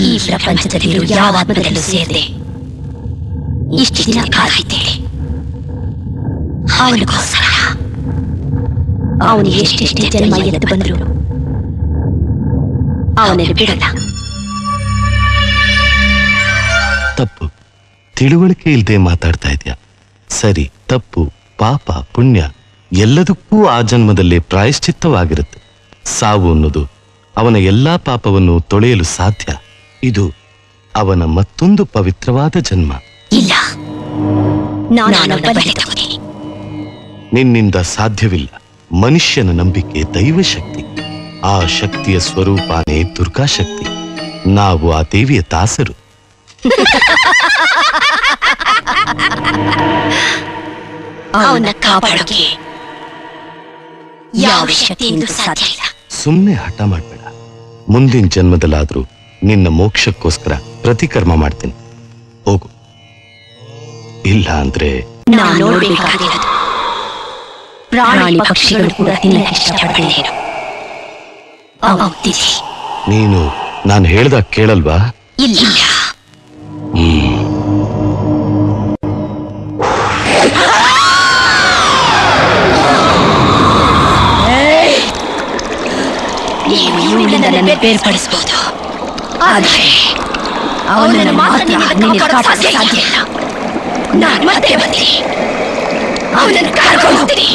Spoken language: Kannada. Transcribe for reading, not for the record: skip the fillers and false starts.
ಈ ಪ್ರಪಂಚದಲ್ಲಿರೋ ಯಾವ ಆತ್ಮದಲ್ಲೂ ಸೇರದೆ ಇಷ್ಟು ದಿನ ಕಾದಿದ್ದೇನೆ. ಅವನಿಗೋಸ್ಕರ ಅವನು ಎಷ್ಟೆಷ್ಟೇ ಜನ್ಮ ಎದ್ದು ಬಂದ್ರು ಅವನನ್ನು ಬಿಡಲ್ಲ. ತಪ್ಪು, ತಿಳುವಳಿಕೆ ಇಲ್ಲದೆ ಮಾತಾಡ್ತಾ ಇದ್ಯಾ. ಸರಿ, ತಪ್ಪು, ಪಾಪ, ಪುಣ್ಯ ಎಲ್ಲದಕ್ಕೂ ಆ ಜನ್ಮದಲ್ಲಿ ಪ್ರಾಯಶ್ಚಿತ್ತವಾಗಿರುತ್ತೆ. ಸಾವು ಅನ್ನೋದು ಅವನ ಎಲ್ಲಾ ಪಾಪವನ್ನು ತೊಳೆಯಲು ಸಾಧ್ಯ. ಇದು ಅವನ ಮತ್ತೊಂದು ಪವಿತ್ರವಾದ ಜನ್ಮ. ಇಲ್ಲ, ನಿನ್ನಿಂದ ಸಾಧ್ಯವಿಲ್ಲ. ಮನುಷ್ಯನ ನಂಬಿಕೆ ದೈವಶಕ್ತಿ. ಆ ಶಕ್ತಿಯ ಸ್ವರೂಪನೇ ದುರ್ಗಾಶಕ್ತಿ. ನಾವು ಆ ದೇವಿಯ ದಾಸರು. ಅವನ ಕಾಪಾಡೋಕೆ ಯಾವ ಶಕ್ತಿಯಿಂದ ಸಾಧ್ಯ ಇಲ್ಲ. ಸುಮ್ಮನೆ ಹಠ ಮಾಡ್ಬೇಡ. ಮುಂದಿನ ಜನ್ಮದಲ್ಲಾದ್ರೂ ನಿನ್ನ ಮೋಕ್ಷಕ್ಕೋಸ್ಕರ ಪ್ರತಿಕರ್ಮ ಮಾಡ್ತೀನಿ. ಹೋಗು. ಇಲ್ಲ ಅಂದ್ರೆ ನಾನು ನೋಡ್ಬೇಕಾಗಿರೋದು ಪ್ರಾಣಿ ಪಕ್ಷಿಗಳು ಕೂಡ ತಿನ್ನಕ್ಕೆ ಇಷ್ಟಪಡ್ತೀನಿ. ನೀನು ನಾನು ಹೇಳ್ದಾಗ ಕೇಳಲ್ವಾ? ಇಲ್ಲ. ನೀವು ಇವಳಿಂದ ನನ್ನ ಬೇರ್ಪಡಿಸಬಹುದು, ಆದರೆ ಅವನನ್ನು ಮಾತ್ರ ಸಾಧ್ಯ ಇಲ್ಲ. ನಾನು ಮತ್ತೆ ಬರ್ತೀನಿ, ಅವನನ್ನು ಕರ್ಕೊಂಡು ಹೋಗ್ತೀನಿ.